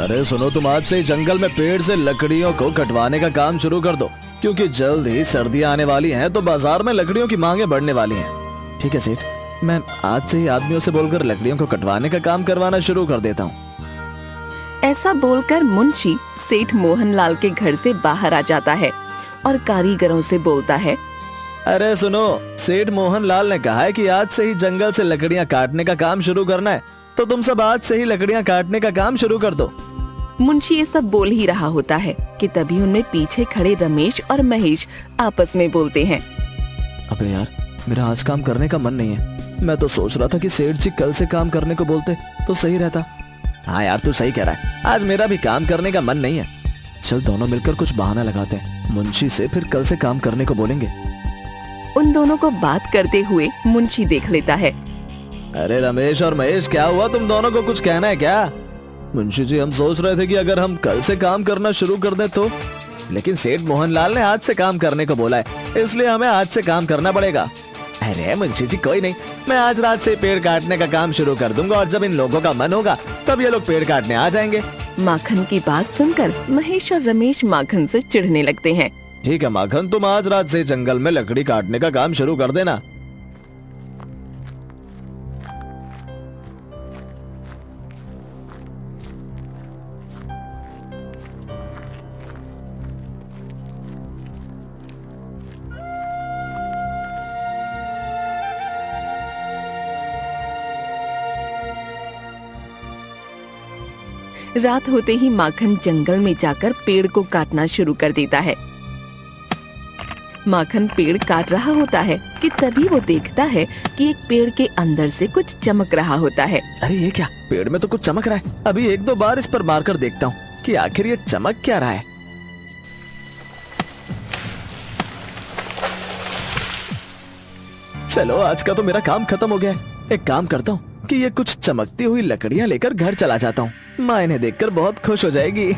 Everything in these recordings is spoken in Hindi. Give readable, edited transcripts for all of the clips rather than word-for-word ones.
अरे सुनो, तुम आज से ही जंगल में पेड़ से लकड़ियों को कटवाने का काम शुरू कर दो, क्योंकि जल्द ही सर्दियां आने वाली हैं, तो बाजार में लकड़ियों की मांगे बढ़ने वाली हैं। ठीक है सेठ, मैं आज से ही आदमियों से बोलकर लकड़ियों को कटवाने का काम करवाना शुरू कर देता हूँ। ऐसा बोलकर मुंशी सेठ मोहनलाल के घर से बाहर आ जाता है और कारीगरों से बोलता है, अरे सुनो, सेठ मोहनलाल ने कहा है कि आज से ही जंगल से लकड़ियां काटने का काम शुरू करना है, तो तुम सब आज से ही लकड़ियां काटने का काम शुरू कर दो। मुंशी ये सब बोल ही रहा होता है कि तभी उनमें पीछे खड़े रमेश और महेश आपस में बोलते हैं, अबे यार, मेरा आज काम करने का मन नहीं है। मैं तो सोच रहा था कि सेठ जी कल से काम करने को बोलते तो सही रहता। हाँ यार, तू सही कह रहा है, आज मेरा भी काम करने का मन नहीं है। चल दोनों मिलकर कुछ बहाना लगाते हैं, मुंशी से फिर कल से काम करने को बोलेंगे। उन दोनों को बात करते हुए मुंशी देख लेता है। अरे रमेश और महेश, क्या हुआ? तुम दोनों को कुछ कहना है क्या? मुंशी जी, हम सोच रहे थे कि अगर हम कल से काम करना शुरू कर दें तो, लेकिन सेठ मोहनलाल ने आज से काम करने को बोला है, इसलिए हमें आज से काम करना पड़ेगा। अरे मुंशी जी, कोई नहीं, मैं आज रात से पेड़ काटने का काम शुरू कर दूंगा, और जब इन लोगों का मन होगा तब ये लोग पेड़ काटने आ जाएंगे। माखन की बात सुनकर महेश और रमेश माखन से चिढ़ने लगते हैं। ठीक है माखन, तुम आज रात से जंगल में लकड़ी काटने का काम शुरू कर देना। रात होते ही माखन जंगल में जाकर पेड़ को काटना शुरू कर देता है। माखन पेड़ काट रहा होता है कि तभी वो देखता है कि एक पेड़ के अंदर से कुछ चमक रहा होता है। अरे ये क्या, पेड़ में तो कुछ चमक रहा है। अभी एक दो बार इस पर मारकर देखता हूँ कि आखिर ये चमक क्या रहा है। चलो, आज का तो मेरा काम खत्म हो गया है। एक काम करता हूँ कि ये कुछ चमकती हुई लकड़ियाँ लेकर घर चला जाता हूँ। माँ इन्हें देखकर बहुत खुश हो जाएगी।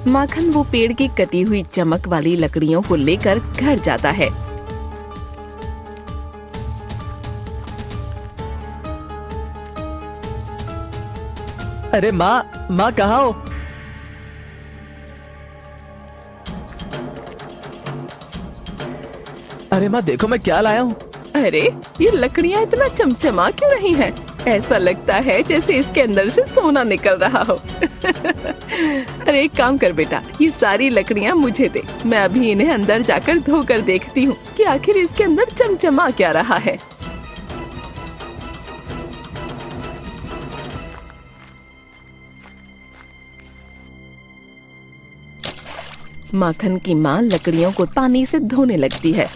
माखन वो पेड़ की कटी हुई चमक वाली लकड़ियों को लेकर घर जाता है। अरे माँ कहाँ हो? अरे माँ, देखो मैं क्या लाया हूँ। अरे ये लकड़ियाँ इतना चमचमा क्यों रही हैं? ऐसा लगता है जैसे इसके अंदर से सोना निकल रहा हो। अरे एक काम कर बेटा, ये सारी लकड़ियाँ मुझे दे, मैं अभी इन्हें अंदर जाकर धोकर देखती हूँ कि आखिर इसके अंदर चमचमा क्या रहा है। माखन की माँ लकड़ियों को पानी से धोने लगती है।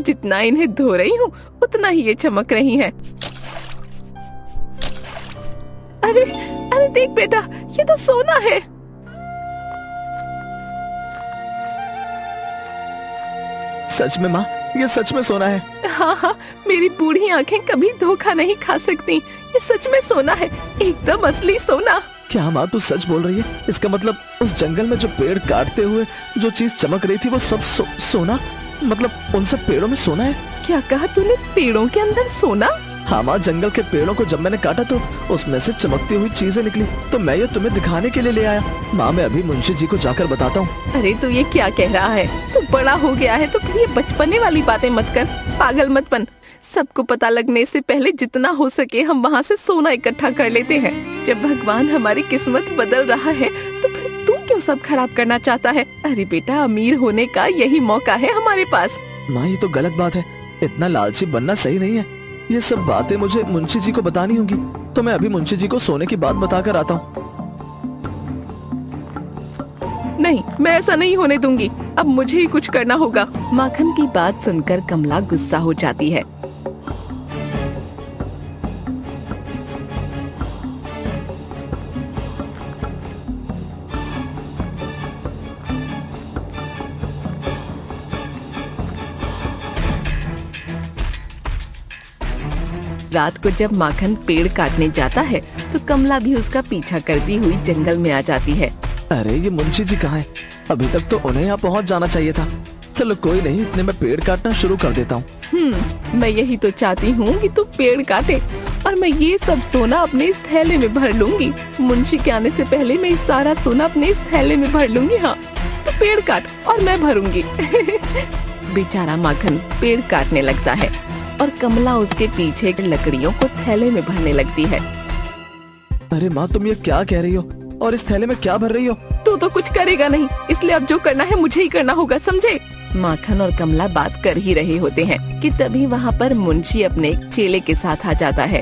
जितना इन्हें धो रही हूँ उतना ही ये चमक रही हैं। अरे अरे देख बेटा, ये तो सोना है। सच में माँ, ये सच में सोना है? हाँ हाँ, मेरी बूढ़ी आंखें कभी धोखा नहीं खा सकती। ये सच में सोना है, एकदम असली सोना। क्या माँ, तू सच बोल रही है? इसका मतलब उस जंगल में जो पेड़ काटते हुए जो चीज चमक रही थी वो सब सोना, मतलब उन सब पेड़ों में सोना है? क्या कहा तूने? पेड़ों के अंदर सोना? हाँ माँ, जंगल के पेड़ों को जब मैंने काटा तो उसमें से चमकती हुई चीजें निकली, तो मैं ये तुम्हें दिखाने के लिए ले आया। माँ, मैं अभी मुंशी जी को जाकर बताता हूँ। अरे तू ये क्या कह रहा है? तू बड़ा हो गया है तो फिर ये बचपने वाली बातें मत कर, पागल मत बन। सबको पता लगने से पहले जितना हो सके हम वहाँ से सोना इकट्ठा कर लेते हैं। जब भगवान हमारी किस्मत बदल रहा है तो फिर तू क्यों सब खराब करना चाहता है? अरे बेटा, अमीर होने का यही मौका है हमारे पास। माँ, ये तो गलत बात है, इतना लालची बनना सही नहीं है। ये सब बातें मुझे मुंशी जी को बतानी होंगी, तो मैं अभी मुंशी जी को सोने की बात बताकर आता हूँ। नहीं, मैं ऐसा नहीं होने दूंगी, अब मुझे ही कुछ करना होगा। माखन की बात सुनकर कमला गुस्सा हो जाती है। रात को जब माखन पेड़ काटने जाता है तो कमला भी उसका पीछा करती हुई जंगल में आ जाती है। अरे ये मुंशी जी कहाँ है? अभी तक तो उन्हें यहाँ पहुँच जाना चाहिए था। चलो कोई नहीं, इतने में पेड़ काटना शुरू कर देता हूँ। मैं यही तो चाहती हूँ कि तू पेड़ काटे और मैं ये सब सोना अपने इस थैले में भर लूंगी। मुंशी के आने से पहले मैं इस सारा सोना अपने इस थैले में भर लूंगी। हाँ, तू पेड़ काट और मैं भरूंगी। बेचारा माखन पेड़ काटने लगता है और कमला उसके पीछे लकड़ियों को थैले में भरने लगती है। अरे माँ, तुम ये क्या कह रही हो? और इस थैले में क्या भर रही हो? तू तो कुछ करेगा नहीं, इसलिए अब जो करना है मुझे ही करना होगा, समझे? माखन और कमला बात कर ही रहे होते हैं कि तभी वहाँ पर मुंशी अपने एक चेले के साथ आ जाता है।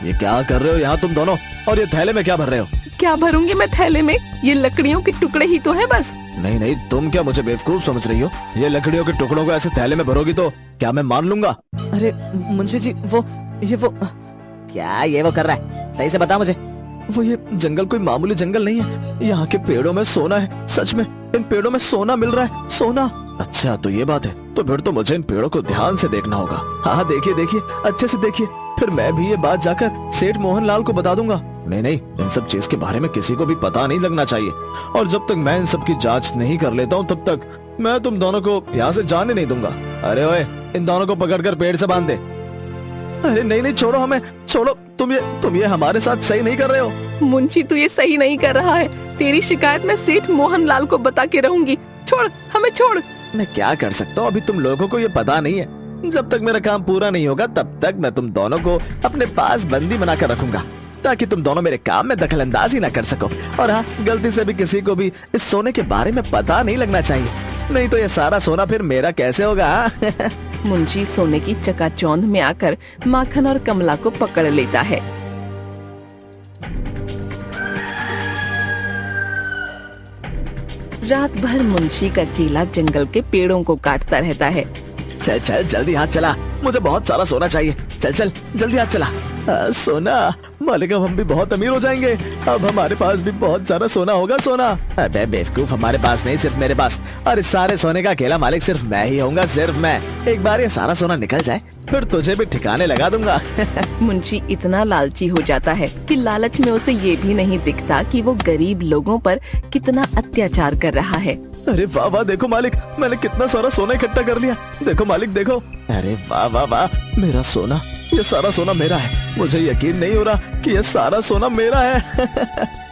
ये क्या कर रहे हो यहाँ तुम दोनों? और ये थैले में क्या भर रहे हो? क्या भरूंगी मैं थैले में? ये लकड़ियों के टुकड़े ही तो हैं बस। नहीं नहीं, तुम क्या मुझे बेवकूफ समझ रही हो? ये लकड़ियों के टुकड़ों को ऐसे थैले में भरोगी तो क्या मैं मान लूंगा? अरे मुंशी जी, वो क्या ये वो कर रहा है? सही से बता मुझे। वो ये जंगल कोई मामूली जंगल नहीं है। यहाँ के पेड़ों में सोना है। सच में इन पेड़ों में सोना मिल रहा है। सोना? अच्छा तो ये बात है। तो फिर तो मुझे इन पेड़ों को ध्यान से देखना होगा। हाँ देखिए देखिए, अच्छे से देखिए। फिर मैं भी ये बात जाकर सेठ मोहनलाल को बता दूंगा। नहीं नहीं, इन सब चीज के बारे में किसी को भी पता नहीं लगना चाहिए। और जब तक मैं इन सब की जांच नहीं कर लेता हूँ तब तक मैं तुम दोनों को यहाँ से जाने नहीं दूंगा। अरे ओए, इन दोनों को पकड़कर पेड़ से बांध दे। अरे नहीं नहीं, छोड़ो हमें, छोड़ो। तुम ये हमारे साथ सही नहीं कर रहे हो। मुंशी तू ये सही नहीं कर रहा है। तेरी शिकायत मैं सेठ मोहनलाल को बता के रहूंगी। छोड़ हमें, छोड़। मैं क्या कर सकता हूँ? अभी तुम लोगों को ये पता नहीं है। जब तक मेरा काम पूरा नहीं होगा तब तक मैं तुम दोनों को अपने पास बंदी बनाकर रखूंगा, ताकि तुम दोनों मेरे काम में दखल अंदाजी न कर सको। और हाँ, गलती से भी किसी को भी इस सोने के बारे में पता नहीं लगना चाहिए, नहीं तो ये सारा सोना फिर मेरा कैसे होगा? मुंशी सोने की चकाचौंध में आकर माखन और कमला को पकड़ लेता है। रात भर मुंशी का चेला जंगल के पेड़ों को काटता रहता है। चल चल जल्दी हाथ चला, मुझे बहुत सारा सोना चाहिए। चल चल जल्दी हाथ चला। सोना मालिक, अब हम भी बहुत अमीर हो जाएंगे। अब हमारे पास भी बहुत सारा सोना होगा। सोना? अबे बेवकूफ, हमारे पास नहीं, सिर्फ मेरे पास। और इस सारे सोने का अकेला मालिक सिर्फ मैं ही होऊंगा, सिर्फ मैं। एक बार ये सारा सोना निकल जाए फिर तुझे भी ठिकाने लगा दूंगा। मुंशी इतना लालची हो जाता है कि लालच में उसे ये भी नहीं दिखता कि वो गरीब लोगों पर कितना अत्याचार कर रहा है। अरे वाह वाह, देखो मालिक, मैंने कितना सारा सोना इकट्ठा कर लिया। देखो मालिक, देखो। अरे वाह वाह वाह, मेरा सोना, ये सारा सोना मेरा है। मुझे यकीन नहीं हो रहा कि ये सारा सोना मेरा है।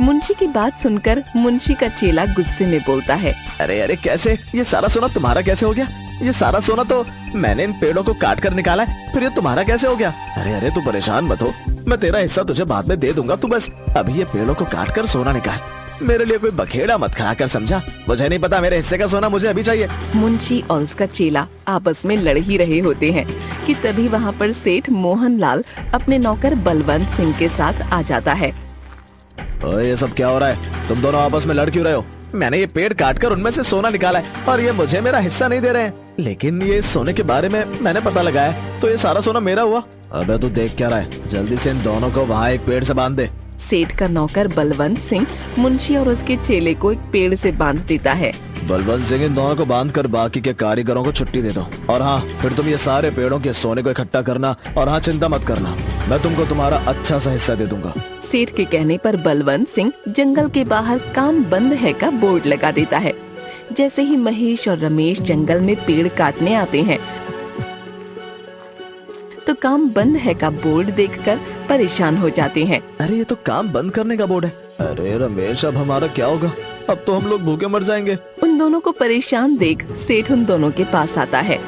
मुंशी की बात सुनकर मुंशी का चेला गुस्से में बोलता है। अरे अरे, कैसे? ये सारा सोना तुम्हारा कैसे हो गया? ये सारा सोना तो मैंने इन पेड़ों को काट कर निकाला है, फिर ये तुम्हारा कैसे हो गया? अरे अरे, तू परेशान मत हो, मैं तेरा हिस्सा तुझे बाद में दे दूंगा। तू बस अभी ये पेड़ों को काट कर सोना निकाल। मेरे लिए कोई बखेड़ा मत खड़ा कर, समझा? मुझे नहीं पता, मेरे हिस्से का सोना मुझे अभी चाहिए। मुंशी और उसका चेला आपस में लड़ ही रहे होते हैं कि तभी वहाँ पर सेठ मोहनलाल अपने नौकर बलवंत सिंह के साथ आ जाता है। ओए, ये सब क्या हो रहा है? तुम दोनों आपस में लड़ क्यों रहे हो? मैंने ये पेड़ काटकर उनमें से सोना निकाला है और ये मुझे मेरा हिस्सा नहीं दे रहे हैं। लेकिन ये सोने के बारे में मैंने पता लगाया तो ये सारा सोना मेरा हुआ। अबे तू देख क्या रहा है? जल्दी से इन दोनों को वहाँ एक पेड़ से बांध दे। सेठ का नौकर बलवंत सिंह मुंशी और उसके चेले को एक पेड़ से बांध देता है। बलवंत सिंह, इन दोनों को बांध कर बाकी के कारीगरों को छुट्टी दे दो। और हाँ, फिर तुम ये सारे पेड़ों के सोने को इकट्ठा करना। और हाँ, चिंता मत करना, मैं तुमको तुम्हारा अच्छा सा हिस्सा दे दूंगा। सेठ के कहने पर बलवंत सिंह जंगल के बाहर काम बंद है का बोर्ड लगा देता है। जैसे ही महेश और रमेश जंगल में पेड़ काटने आते हैं तो काम बंद है का बोर्ड देखकर परेशान हो जाते हैं। अरे ये तो काम बंद करने का बोर्ड है। अरे रमेश, अब हमारा क्या होगा? अब तो हम लोग भूखे मर जाएंगे। उन दोनों को परेशान देख सेठ उन दोनों के पास आता है।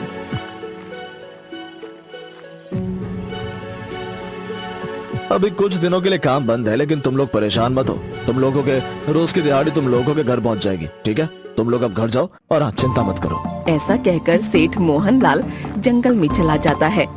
अभी कुछ दिनों के लिए काम बंद है, लेकिन तुम लोग परेशान मत हो। तुम लोगों के रोज की दिहाड़ी तुम लोगों के घर पहुंच जाएगी, ठीक है? तुम लोग अब घर जाओ और हाँ, चिंता मत करो। ऐसा कहकर सेठ मोहनलाल जंगल में चला जाता है।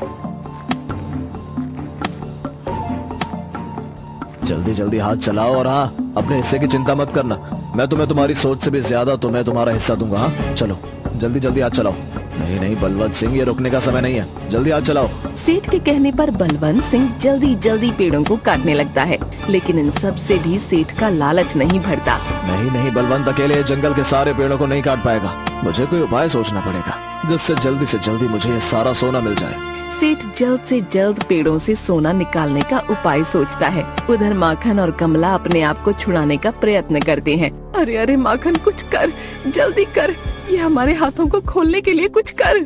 जल्दी जल्दी हाथ चलाओ और हाँ, अपने हिस्से की चिंता मत करना। मैं तुम्हें तुम्हारी सोच से भी ज्यादा तुम्हें तुम्हारा हिस्सा दूंगा। हाँ चलो, जल्दी जल्दी हाथ चलाओ। नहीं नहीं बलवंत सिंह, ये रुकने का समय नहीं है, जल्दी हाथ चलाओ। सेठ के कहने पर बलवंत सिंह जल्दी जल्दी पेड़ों को काटने लगता है, लेकिन इन सब से भी सेठ का लालच नहीं भरता। नहीं नहीं बलवंत अकेले जंगल के सारे पेड़ों को नहीं काट पाएगा। मुझे कोई उपाय सोचना पड़ेगा जिससे जल्दी से जल्दी मुझे ये सारा सोना मिल जाए। सेठ जल्द से जल्द पेड़ों से सोना निकालने का उपाय सोचता है। उधर माखन और कमला अपने आप को छुड़ाने का प्रयत्न करते हैं। अरे अरे माखन, कुछ कर, जल्दी कर, ये हमारे हाथों को खोलने के लिए कुछ कर।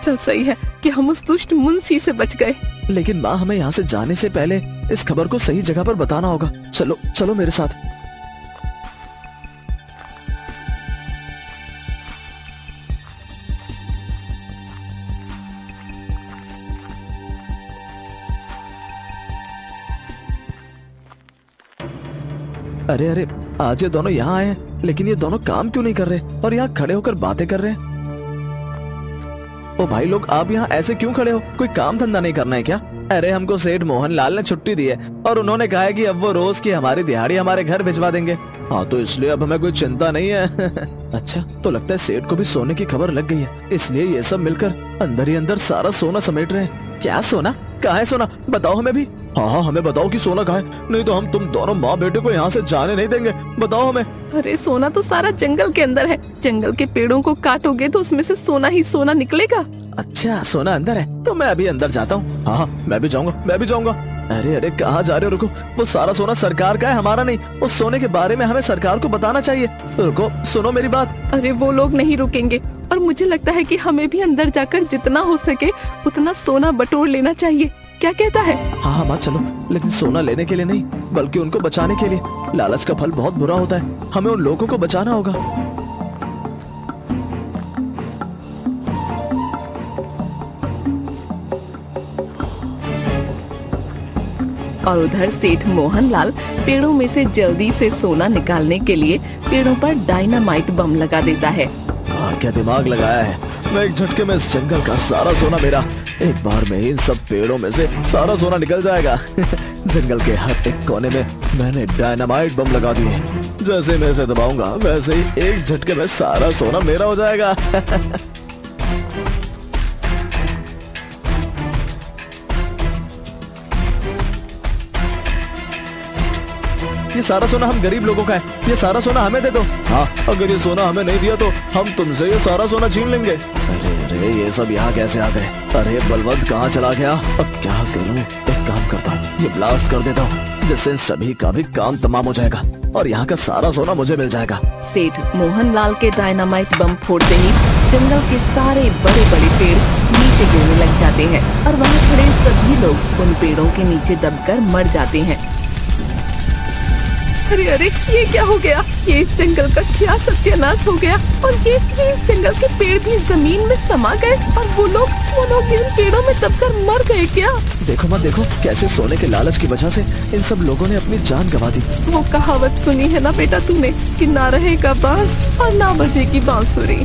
चल सही है कि हम उस दुष्ट मुंशी से बच गए। लेकिन माँ, हमें यहाँ से जाने से पहले इस खबर को सही जगह पर बताना होगा। चलो चलो मेरे साथ। अरे अरे, आज ये दोनों यहाँ आए हैं, लेकिन ये दोनों काम क्यों नहीं कर रहे और यहाँ खड़े होकर बातें कर रहे हैं? ओ भाई लोग, आप यहाँ ऐसे क्यों खड़े हो? कोई काम धंधा नहीं करना है क्या? अरे हमको सेठ मोहनलाल ने छुट्टी दी है और उन्होंने कहा है कि अब वो रोज की हमारी दिहाड़ी हमारे घर भिजवा देंगे। हाँ, तो इसलिए अब हमें कोई चिंता नहीं है। अच्छा, तो लगता है सेठ को भी सोने की खबर लग गई है, इसलिए ये सब मिलकर अंदर ही अंदर सारा सोना समेट रहे हैं। क्या सोना? कहाँ है सोना? बताओ हमें भी। हाँ, हमें बताओ कि सोना कहाँ है, नहीं तो हम तुम दोनों माँ बेटे को यहाँ से जाने नहीं देंगे। बताओ हमें। अरे सोना तो सारा जंगल के अंदर है। जंगल के पेड़ों को काटोगे तो उसमें से सोना ही सोना निकलेगा। अच्छा, सोना अंदर है, तो मैं अभी अंदर जाता हूँ। हाँ, मैं भी जाऊंगा। अरे अरे, कहाँ जा रहे हो? रुको, वो सारा सोना सरकार का है, हमारा नहीं। उस सोने के बारे में हमें सरकार को बताना चाहिए। रुको, सुनो मेरी बात। अरे वो लोग नहीं रुकेंगे और मुझे लगता है कि हमें भी अंदर जाकर जितना हो सके उतना सोना बटोर लेना चाहिए। क्या कहता है? हाँ माँ, चलो, लेकिन सोना लेने के लिए नहीं, बल्कि उनको बचाने के लिए। लालच का फल बहुत बुरा होता है, हमें उन लोगों को बचाना होगा। और उधर सेठ मोहनलाल पेड़ों में से जल्दी से सोना निकालने के लिए पेड़ों पर डायनामाइट बम लगा देता है। क्या दिमाग लगाया है? मैं एक झटके में इस जंगल का सारा सोना मेरा, एक बार में ही इन सब पेड़ों में से सारा सोना निकल जाएगा। जंगल के हर एक कोने में मैंने डायनामाइट बम लगा दिए। जैसे मैं इसे दबाऊंगा वैसे ही एक झटके में सारा सोना मेरा हो जाएगा। ये सारा सोना हम गरीब लोगों का है, ये सारा सोना हमें दे दो। हाँ, अगर ये सोना हमें नहीं दिया तो हम तुमसे ये सारा सोना छीन लेंगे। अरे अरे, ये सब यहाँ कैसे आ गए? अरे बलवंत कहाँ चला गया? अब क्या करूँ? एक काम करता हूँ, ये ब्लास्ट कर देता हूँ, जिससे सभी का भी काम तमाम हो जाएगा और यहाँ का सारा सोना मुझे मिल जाएगा। सेठ मोहनलाल के डायनामाइट बम फोड़ते ही जंगल के सारे बड़े बड़े पेड़ नीचे गिरने लग जाते हैं और वहाँ खड़े सभी लोग उन पेड़ों के नीचे दबकर मर जाते हैं। अरे अरे, ये क्या हो गया? ये इस जंगल का क्या सत्यानाश हो गया? और ये इस जंगल के पेड़ भी जमीन में समा गए और वो लोग इन पेड़ों में दबकर मर गए क्या? देखो मत, देखो कैसे सोने के लालच की वजह से इन सब लोगों ने अपनी जान गंवा दी। वो कहावत सुनी है ना बेटा तूने कि ना रहेगा बांस और ना बजेगी बांसुरी।